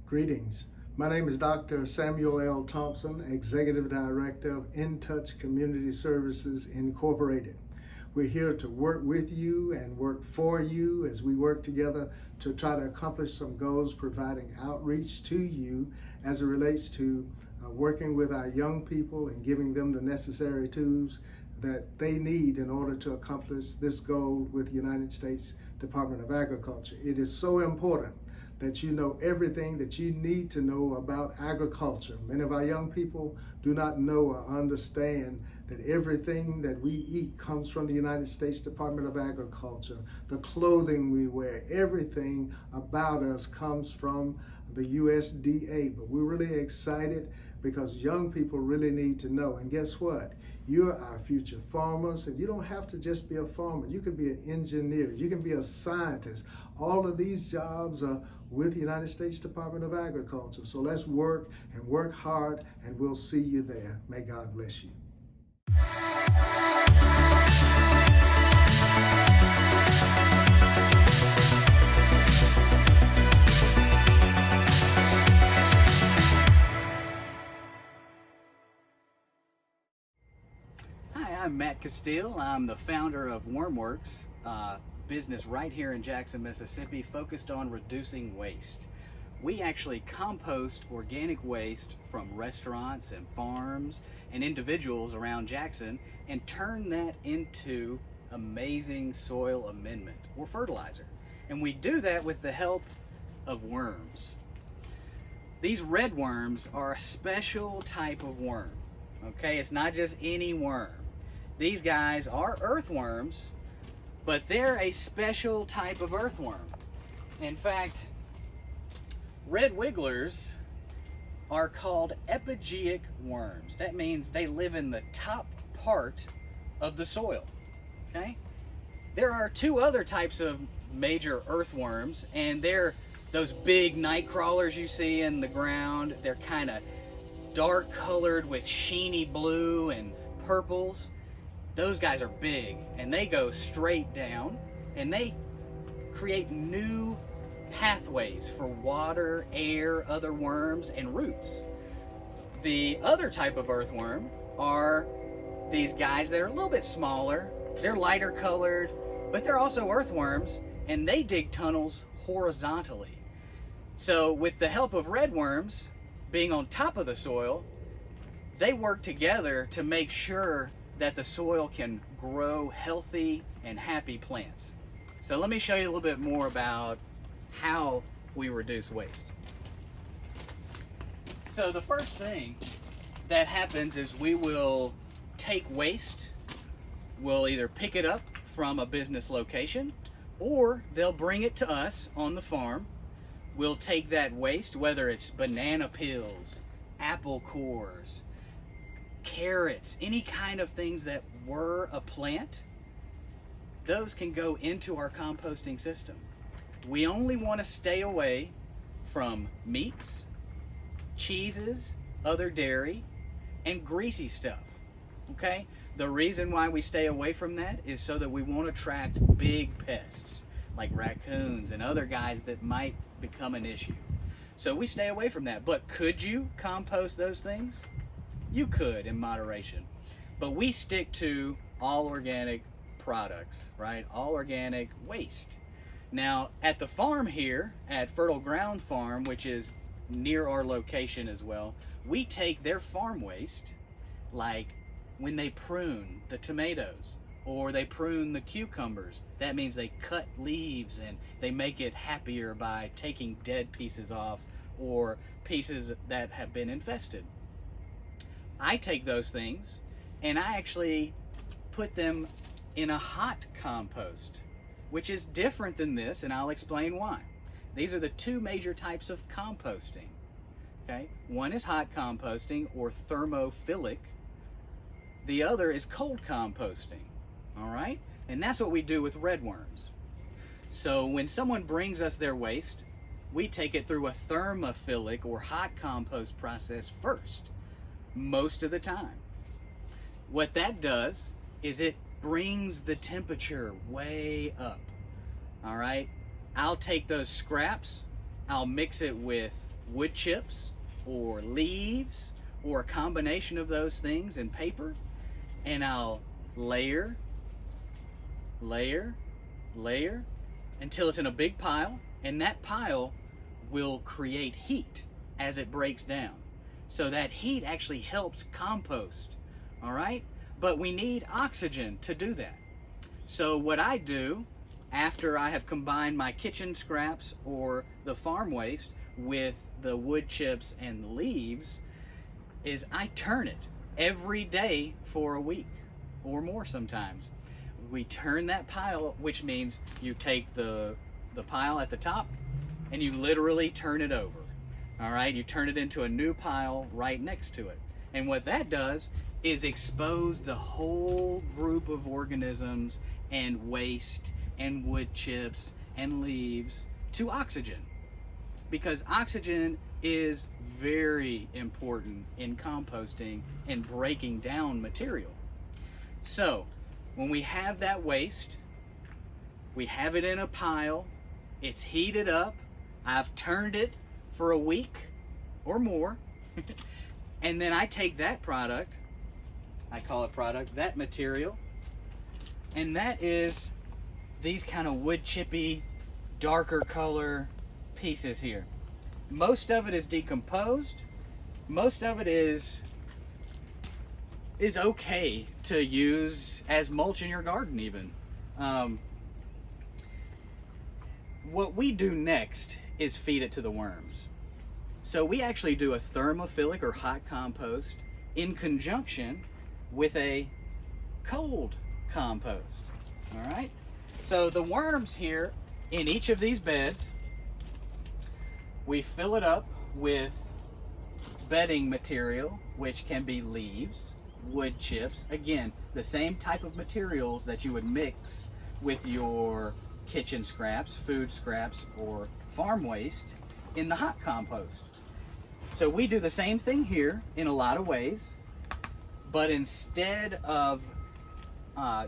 Greetings. My name is Dr. Samuel L. Thompson, Executive Director of In Touch Community Services Incorporated. We're here to work with you and work for you as we work together to try to accomplish some goals, providing outreach to you as it relates to working with our young people and giving them the necessary tools that they need in order to accomplish this goal with the United States Department of Agriculture. It is so important that you know everything that you need to know about agriculture. Many of our young people do not know or understand that everything that we eat comes from the United States Department of Agriculture. The clothing we wear, everything about us comes from the USDA. But we're really excited because young people really need to know. And guess what? You're our future farmers, and you don't have to just be a farmer. You can be an engineer, you can be a scientist. All of these jobs are with the United States Department of Agriculture. So let's work and work hard, and we'll see you there. May God bless you. I'm Matt Castile. I'm the founder of Wormworks, business right here in Jackson, Mississippi, focused on reducing waste. We actually compost organic waste from restaurants and farms and individuals around Jackson and turn that into amazing soil amendment or fertilizer. And we do that with the help of worms. These red worms are a special type of worm. Okay, it's not just any worm. These guys are earthworms, but they're a special type of earthworm. In fact, red wigglers are called epigeic worms. That means they live in the top part of the soil, okay? There are two other types of major earthworms, and they're those big night crawlers you see in the ground. They're kind of dark colored with sheeny blue and purples. Those guys are big, and they go straight down, and they create new pathways for water, air, other worms, and roots. The other type of earthworm are these guys that are a little bit smaller. They're lighter colored, but they're also earthworms, and they dig tunnels horizontally. So with the help of red worms being on top of the soil, they work together to make sure that the soil can grow healthy and happy plants. So let me show you a little bit more about how we reduce waste. So the first thing that happens is we will take waste. We'll either pick it up from a business location, or they'll bring it to us on the farm. We'll take that waste, whether it's banana peels, apple cores, carrots, any kind of things that were a plant, those can go into our composting system. We only want to stay away from meats, cheeses, other dairy, and greasy stuff, okay? The reason why we stay away from that is so that we won't attract big pests like raccoons and other guys that might become an issue. So we stay away from that. But could you compost those things? You could in moderation, but we stick to all organic products, right? All organic waste. Now at the farm here at Fertile Ground Farm, which is near our location as well, we take their farm waste, like when they prune the tomatoes or they prune the cucumbers. That means they cut leaves and they make it happier by taking dead pieces off or pieces that have been infested. I take those things and I actually put them in a hot compost, which is different than this, and I'll explain why. These are the two major types of composting, okay? One is hot composting or thermophilic. The other is cold composting, all right? And that's what we do with red worms. So when someone brings us their waste, we take it through a thermophilic or hot compost process first, most of the time. What that does is it brings the temperature way up. All right, I'll take those scraps, I'll mix it with wood chips or leaves or a combination of those things in paper, and I'll layer, layer, layer until it's in a big pile, and that pile will create heat as it breaks down. So that heat actually helps compost, all right? But we need oxygen to do that. So what I do after I have combined my kitchen scraps or the farm waste with the wood chips and the leaves is I turn it every day for a week or more sometimes. We turn that pile, which means you take the pile at the top and you literally turn it over. All right, you turn it into a new pile right next to it. And what that does is expose the whole group of organisms and waste and wood chips and leaves to oxygen. Because oxygen is very important in composting and breaking down material. So when we have that waste, we have it in a pile, it's heated up, I've turned it for a week or more, and then I take that product, I call it product, that material, and that is these kind of wood chippy, darker color pieces here. Most of it is decomposed. Most of it is okay to use as mulch in your garden even. What we do next is feed it to the worms. So we actually do a thermophilic or hot compost in conjunction with a cold compost. All right. So the worms here in each of these beds, we fill it up with bedding material, which can be leaves, wood chips. Again, the same type of materials that you would mix with your kitchen scraps, food scraps, or farm waste in the hot compost. So we do the same thing here in a lot of ways, but instead of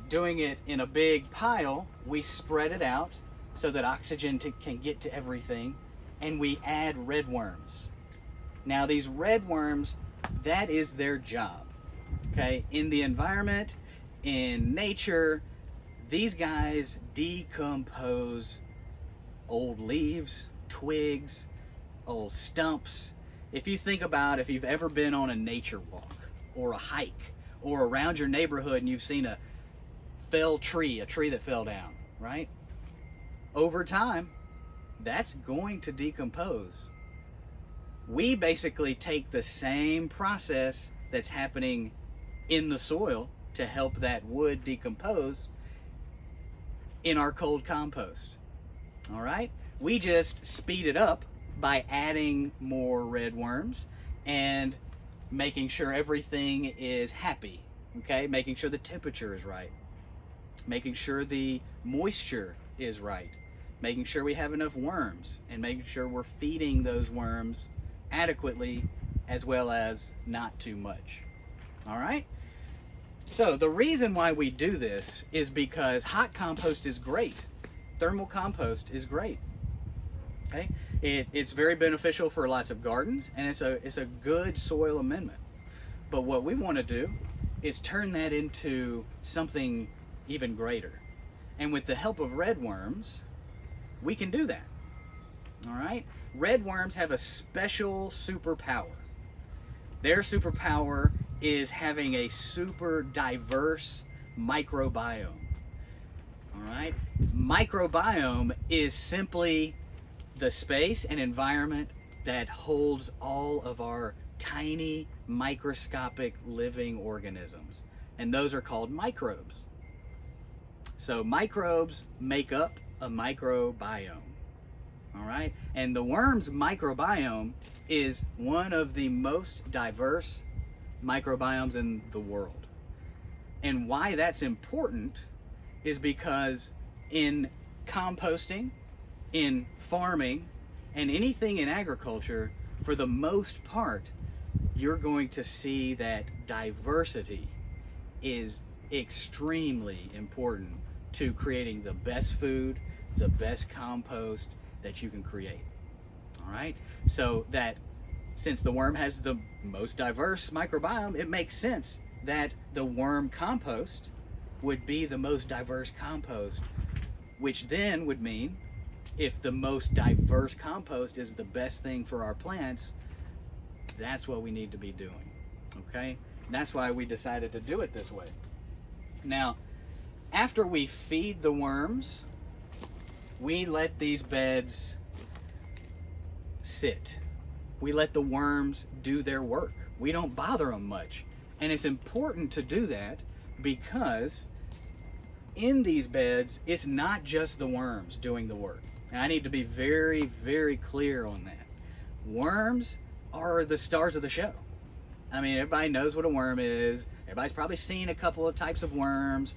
doing it in a big pile, we spread it out so that oxygen can get to everything, and we add red worms. Now these red worms, that is their job, okay? In the environment, in nature, these guys decompose old leaves, twigs, old stumps. If you think about if you've ever been on a nature walk or a hike or around your neighborhood and you've seen a fell tree, a tree that fell down, right? Over time, that's going to decompose. We basically take the same process that's happening in the soil to help that wood decompose in our cold compost. All right? We just speed it up by adding more red worms and making sure everything is happy, okay? Making sure the temperature is right, making sure the moisture is right, making sure we have enough worms, and making sure we're feeding those worms adequately as well as not too much. All right? So the reason why we do this is because hot compost is great. Thermal compost is great. Okay? It's very beneficial for lots of gardens, and it's a good soil amendment. But what we want to do is turn that into something even greater. And with the help of red worms, we can do that. All right? Red worms have a special superpower. Their superpower is having a super diverse microbiome. All right? Microbiome is simply the space and environment that holds all of our tiny microscopic living organisms. And those are called microbes. So microbes make up a microbiome. All right? And the worm's microbiome is one of the most diverse microbiomes in the world. And why that's important is because in composting, in farming, and anything in agriculture, for the most part, you're going to see that diversity is extremely important to creating the best food, the best compost that you can create. All right, so that since the worm has the most diverse microbiome, it makes sense that the worm compost would be the most diverse compost, which then would mean if the most diverse compost is the best thing for our plants, that's what we need to be doing. Okay, and that's why we decided to do it this way. Now, after we feed the worms, we let these beds sit. We let the worms do their work. We don't bother them much. And it's important to do that because in these beds, it's not just the worms doing the work. And I need to be very, very clear on that. Worms are the stars of the show. I mean, everybody knows what a worm is. Everybody's probably seen a couple of types of worms,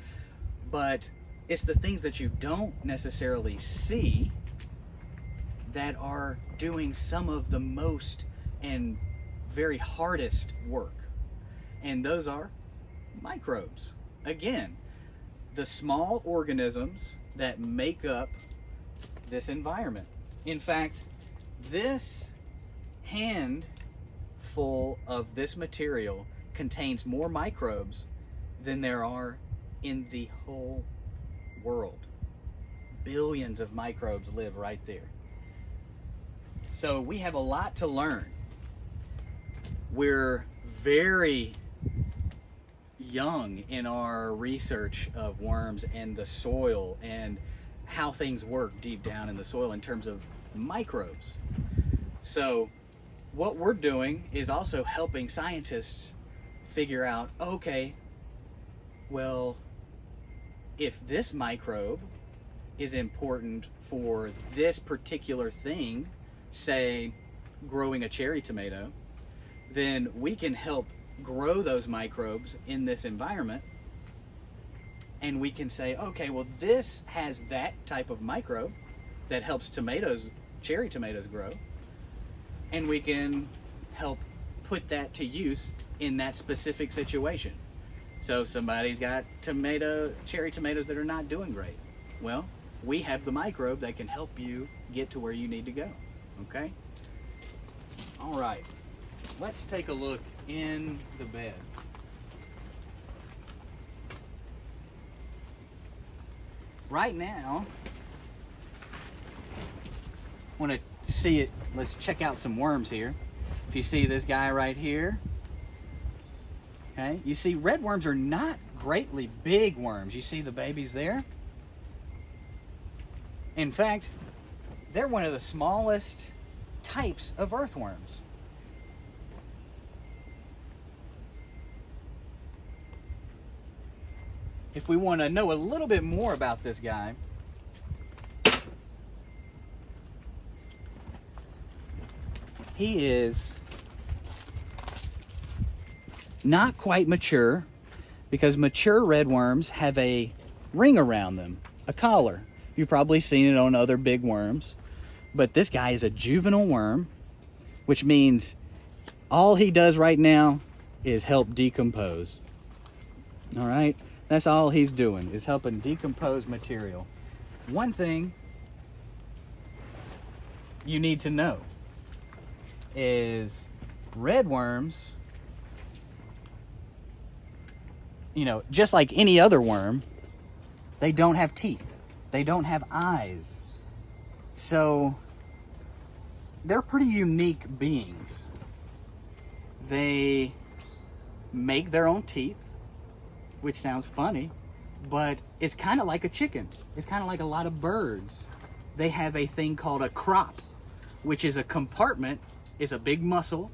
but it's the things that you don't necessarily see that are doing some of the most and very hardest work. And those are microbes. Again, the small organisms that make up this environment. In fact, this handful of this material contains more microbes than there are in the whole world. Billions of microbes live right there. So we have a lot to learn. We're very young in our research of worms and the soil and how things work deep down in the soil in terms of microbes. So what we're doing is also helping scientists figure out, okay, well, if this microbe is important for this particular thing, say growing a cherry tomato, then we can help grow those microbes in this environment, and we can say, okay, well, this has that type of microbe that helps cherry tomatoes grow, and we can help put that to use in that specific situation. So somebody's got cherry tomatoes that are not doing great. Well, we have the microbe that can help you get to where you need to go. Okay? All right. Let's take a look in the bed. Right now, I want to see it. Let's check out some worms here. If you see this guy right here, okay, you see red worms are not greatly big worms. You see the babies there? In fact, they're one of the smallest types of earthworms. If we want to know a little bit more about this guy, he is not quite mature, because mature red worms have a ring around them, a collar. You've probably seen it on other big worms, but this guy is a juvenile worm, which means all he does right now is help decompose. All right, that's all he's doing, is helping decompose material. One thing you need to know is red worms, just like any other worm, they don't have teeth. They don't have eyes. So they're pretty unique beings. They make their own teeth, which sounds funny, but it's kind of like a chicken. It's kind of like a lot of birds. They have a thing called a crop, which is a compartment, is a big muscle,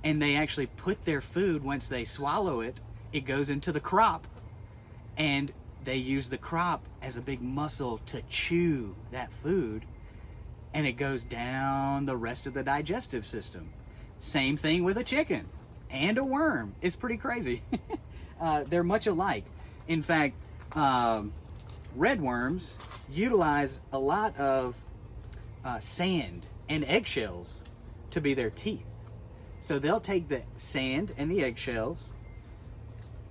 and they actually put their food, once they swallow it, it goes into the crop, and they use the crop as a big muscle to chew that food, and it goes down the rest of the digestive system. Same thing with a chicken and a worm. It's pretty crazy. They're much alike. In fact, red worms utilize a lot of sand and eggshells to be their teeth. So they'll take the sand and the eggshells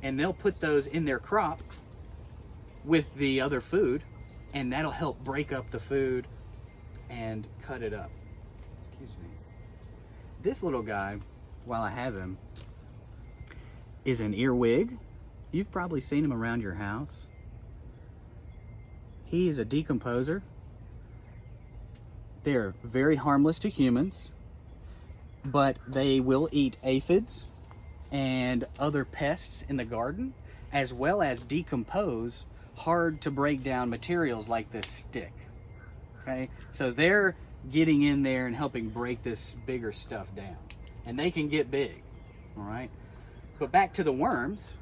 and they'll put those in their crop with the other food, and that'll help break up the food and cut it up. excuse me. This little guy, while I have him, is an earwig. You've probably seen him around your house. He is a decomposer. They're very harmless to humans, but they will eat aphids and other pests in the garden, as well as decompose hard to break down materials like this stick. Okay, so they're getting in there and helping break this bigger stuff down, and they can get big. All right, but back to the worms.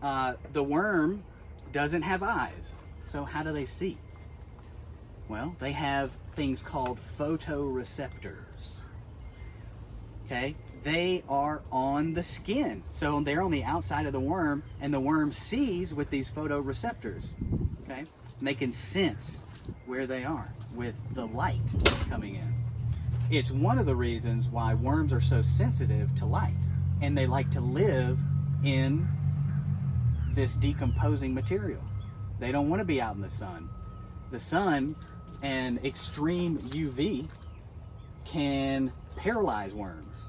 The worm doesn't have eyes, so how do they see? Well, they have things called photoreceptors. Okay, they are on the skin, so they're on the outside of the worm, and the worm sees with these photoreceptors. Okay, and they can sense where they are with the light that's coming in. It's one of the reasons why worms are so sensitive to light, and they like to live in this decomposing material. They don't want to be out in the sun. The sun and extreme UV can paralyze worms.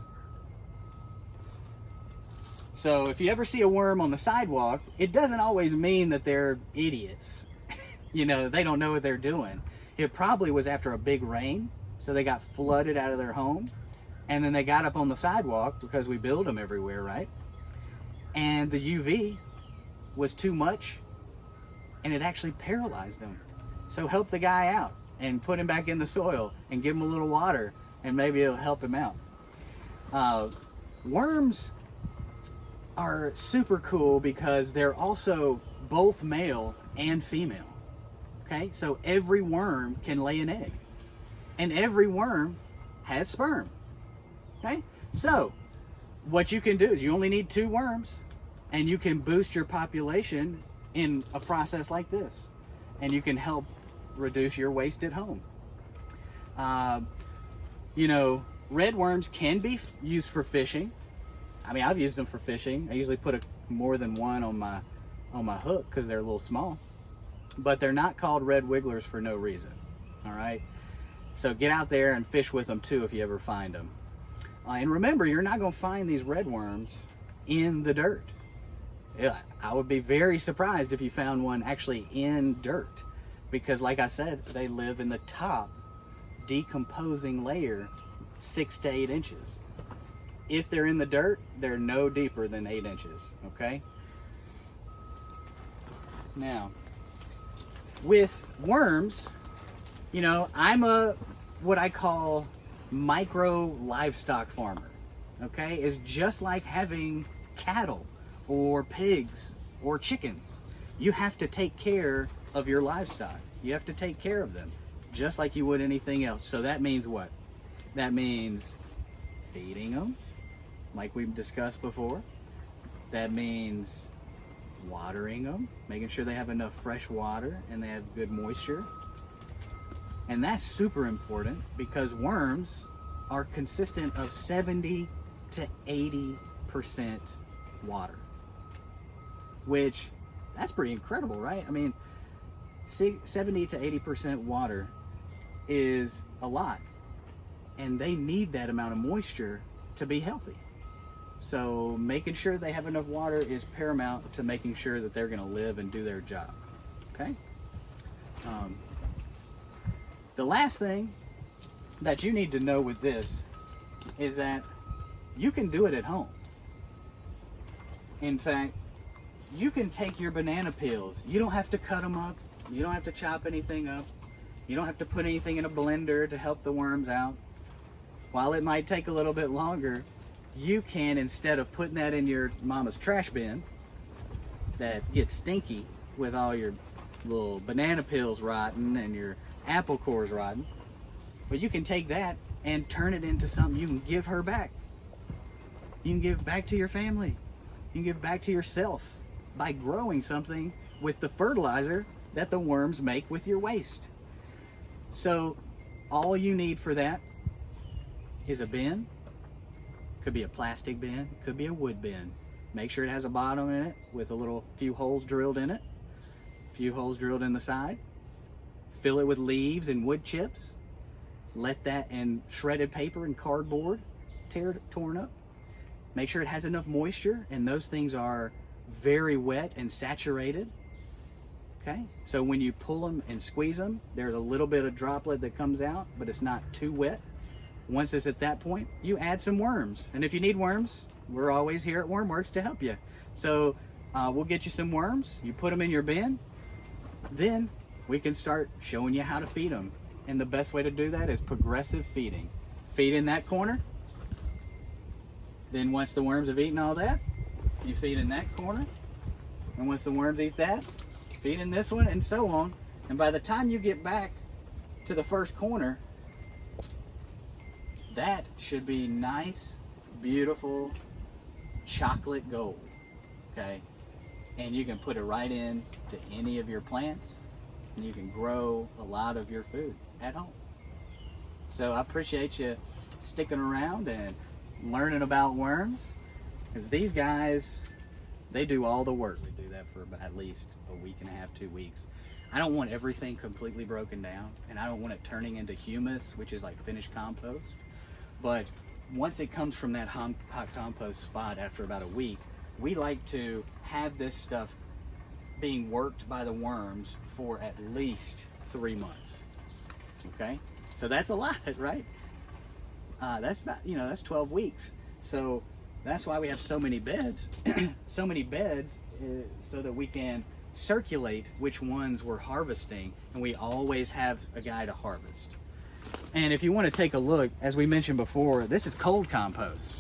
So if you ever see a worm on the sidewalk, it doesn't always mean that they're idiots. You know, they don't know what they're doing. It probably was after a big rain, so they got flooded out of their home, and then they got up on the sidewalk because we build them everywhere, right? And the UV was too much, and it actually paralyzed them. So help the guy out and put him back in the soil and give him a little water, and maybe it'll help him out. Worms are super cool because they're also both male and female. Okay, so every worm can lay an egg, and every worm has sperm. Okay, so what you can do is you only need 2 worms, and you can boost your population in a process like this, and you can help reduce your waste at home. You know, red worms can be used for fishing. I mean, I've used them for fishing. I usually put more than one on my hook because they're a little small, but they're not called red wigglers for no reason. All right, so get out there and fish with them too if you ever find them. And remember, you're not going to find these red worms in the dirt. Yeah, I would be very surprised if you found one actually in dirt, because like I said, they live in the top decomposing layer 6 to 8 inches. If they're in the dirt, they're no deeper than 8 inches, okay? Now, with worms, you know, I'm what I call micro livestock farmer, okay? It's just like having cattle or pigs or chickens. You have to take care of your livestock. You have to take care of them just like you would anything else. So that means what? That means feeding them, like we've discussed before. That means watering them, making sure they have enough fresh water and they have good moisture. And that's super important because worms are consistent of 70 to 80% water, which that's pretty incredible, right? I mean, 70 to 80% water is a lot, and they need that amount of moisture to be healthy. So making sure they have enough water is paramount to making sure that they're going to live and do their job. Okay. The last thing that you need to know with this is that you can do it at home. In fact, you can take your banana peels. You don't have to cut them up. You don't have to chop anything up. You don't have to put anything in a blender to help the worms out. While it might take a little bit longer, you can, instead of putting that in your mama's trash bin that gets stinky with all your little banana peels rotting and your apple cores rotting, but you can take that and turn it into something you can give her back. You can give back to your family. You can give back to yourself by growing something with the fertilizer that the worms make with your waste. So all you need for that is a bin. Could be a plastic bin, could be a wood bin. Make sure it has a bottom in it with a few holes drilled in it, a few holes drilled in the side. Fill it with leaves and wood chips, let that, and shredded paper and cardboard torn up. Make sure it has enough moisture, and those things are very wet and saturated. Okay, so when you pull them and squeeze them, there's a little bit of droplet that comes out, but it's not too wet. Once it's at that point, you add some worms. And if you need worms, we're always here at Wormworks to help you. So we'll get you some worms, you put them in your bin, then we can start showing you how to feed them. And the best way to do that is progressive feeding. Feed in that corner. Then once the worms have eaten all that, you feed in that corner. And once the worms eat that, feed in this one, and so on. And by the time you get back to the first corner, that should be nice, beautiful chocolate gold, okay? And you can put it right in to any of your plants, and you can grow a lot of your food at home. So I appreciate you sticking around and learning about worms, because these guys, they do all the work. We do that for about at least a week and a half, 2 weeks. I don't want everything completely broken down, and I don't want it turning into humus, which is like finished compost. But once it comes from that hot compost spot after about a week, we like to have this stuff being worked by the worms for at least 3 months. Okay, so that's a lot, right? That's about, that's 12 weeks. So that's why we have so many beds, so that we can circulate which ones we're harvesting, and we always have a guy to harvest. And if you want to take a look, as we mentioned before, this is cold compost.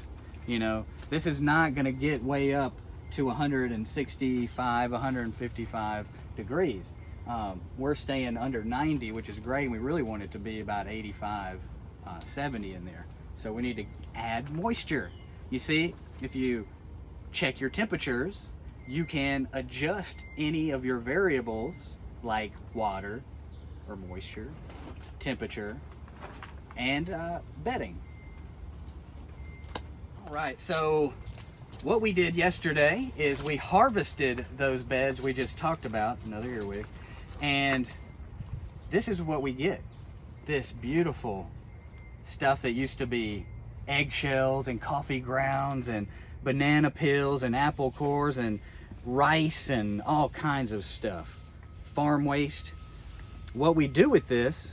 This is not going to get way up to 165, 155 degrees. We're staying under 90, which is great. We really want it to be about 85, 70 in there. So we need to add moisture. You see, if you check your temperatures, you can adjust any of your variables like water or moisture, temperature, and bedding. All right, so what we did yesterday is we harvested those beds we just talked about, another earwig, and this is what we get. This beautiful stuff that used to be eggshells and coffee grounds and banana peels and apple cores and rice and all kinds of stuff. Farm waste. What we do with this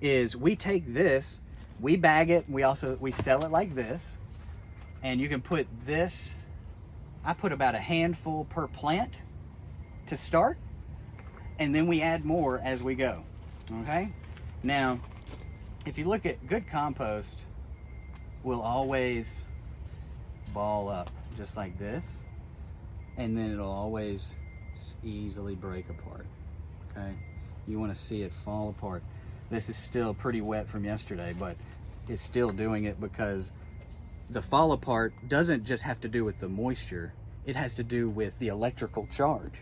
is we take this, we bag it, we sell it like this, and you can put this, I put about a handful per plant to start, and then we add more as we go. Okay, now if you look at good compost, will always ball up just like this, and then it'll always easily break apart. Okay, you want to see it fall apart. This is still pretty wet from yesterday, but it's still doing it because the fall apart doesn't just have to do with the moisture, it has to do with the electrical charge.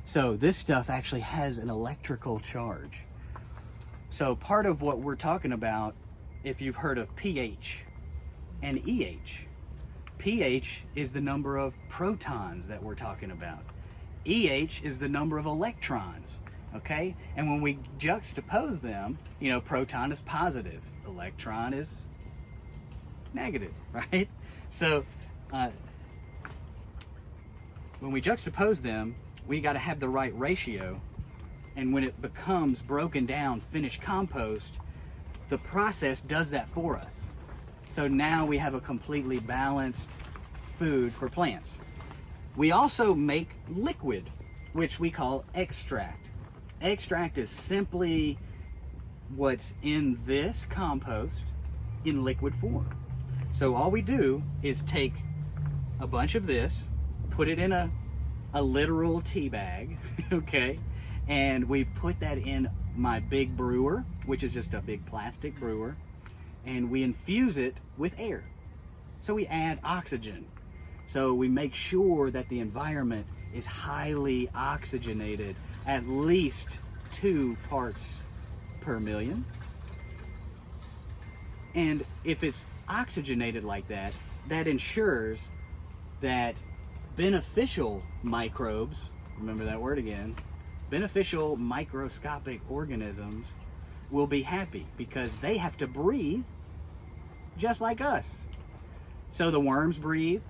So this stuff actually has an electrical charge. So part of what we're talking about, if you've heard of pH and EH, pH is the number of protons that we're talking about. EH is the number of electrons, okay? And when we juxtapose them, proton is positive, electron is negative, right? So when we juxtapose them, we got to have the right ratio. And when it becomes broken down, finished compost, the process does that for us. So now we have a completely balanced food for plants. We also make liquid, which we call extract. Extract is simply what's in this compost in liquid form. So all we do is take a bunch of this, put it in a literal tea bag, okay? And we put that in my big brewer, which is just a big plastic brewer, and we infuse it with air. So we add oxygen. So we make sure that the environment is highly oxygenated, at least 2 parts per million. And if it's oxygenated like that, that ensures that beneficial microbes, remember that word again, beneficial microscopic organisms will be happy because they have to breathe just like us. So the worms breathe,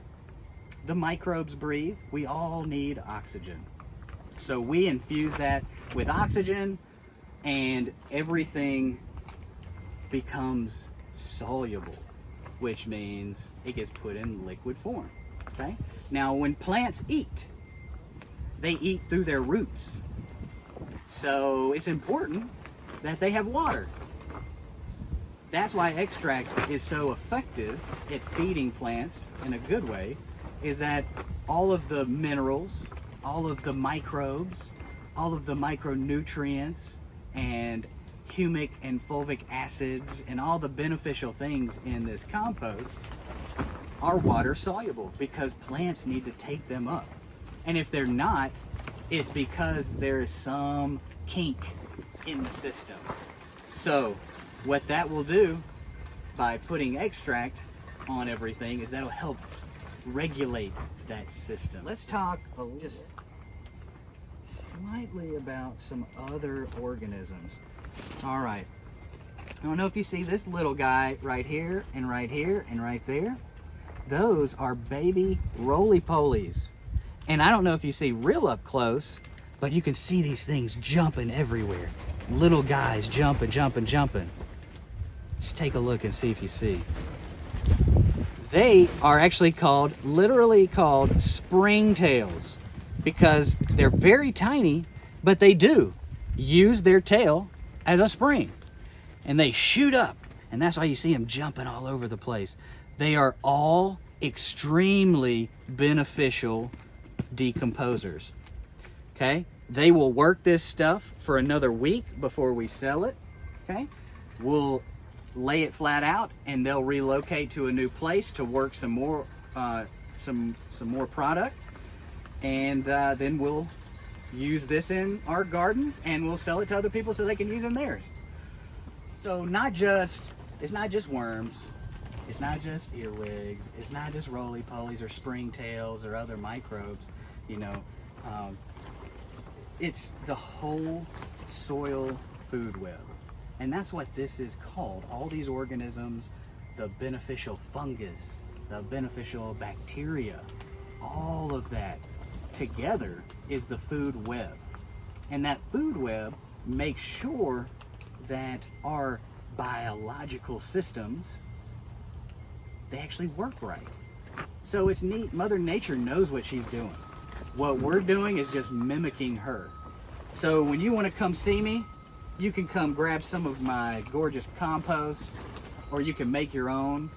the microbes breathe. We all need oxygen. So we infuse that with oxygen and everything becomes soluble, which means it gets put in liquid form. Okay? Now when plants eat, they eat through their roots. So it's important that they have water. That's why extract is so effective at feeding plants in a good way, is that all of the minerals, all of the microbes, all of the micronutrients and humic and fulvic acids and all the beneficial things in this compost are water soluble because plants need to take them up. And if they're not, it's because there is some kink in the system. So what that will do by putting extract on everything is that'll help regulate that system. Let's talk just slightly about some other organisms. All right. I don't know if you see this little guy right here and right here and right there. Those are baby roly-polies. And I don't know if you see real up close, but you can see these things jumping everywhere. Little guys jumping, jumping, jumping. Just take a look and see if you see. They are actually literally called springtails because they're very tiny, but they do use their tail as a spring. And they shoot up, and that's why you see them jumping all over the place. They are all extremely beneficial decomposers. Okay? They will work this stuff for another week before we sell it. Okay? We'll lay it flat out and they'll relocate to a new place to work some more more product, and then we'll use this in our gardens and we'll sell it to other people so they can use it in theirs. So it's not just worms, it's not just earwigs, it's not just roly-polies or springtails or other microbes, it's the whole soil food web. And that's what this is called. All these organisms, the beneficial fungus, the beneficial bacteria, all of that together is the food web. And that food web makes sure that our biological systems, they actually work right. So it's neat. Mother Nature knows what she's doing. What we're doing is just mimicking her. So when you want to come see me, you can come grab some of my gorgeous compost, or you can make your own.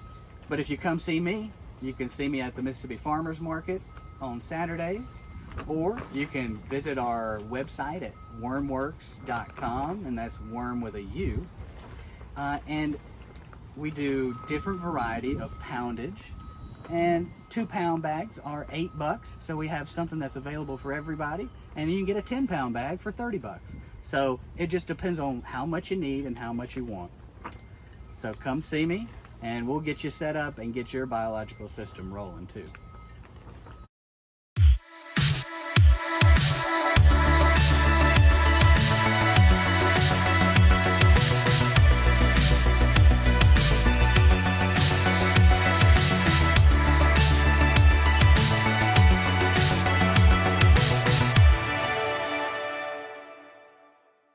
But if you come see me, you can see me at the Mississippi Farmers Market on Saturdays, or you can visit our website at wormworks.com, and that's worm with a U. And we do different variety of poundage, and 2-pound bags are $8, so we have something that's available for everybody, and you can get a 10-pound bag for $30. So it just depends on how much you need and how much you want. So come see me and we'll get you set up and get your biological system rolling too.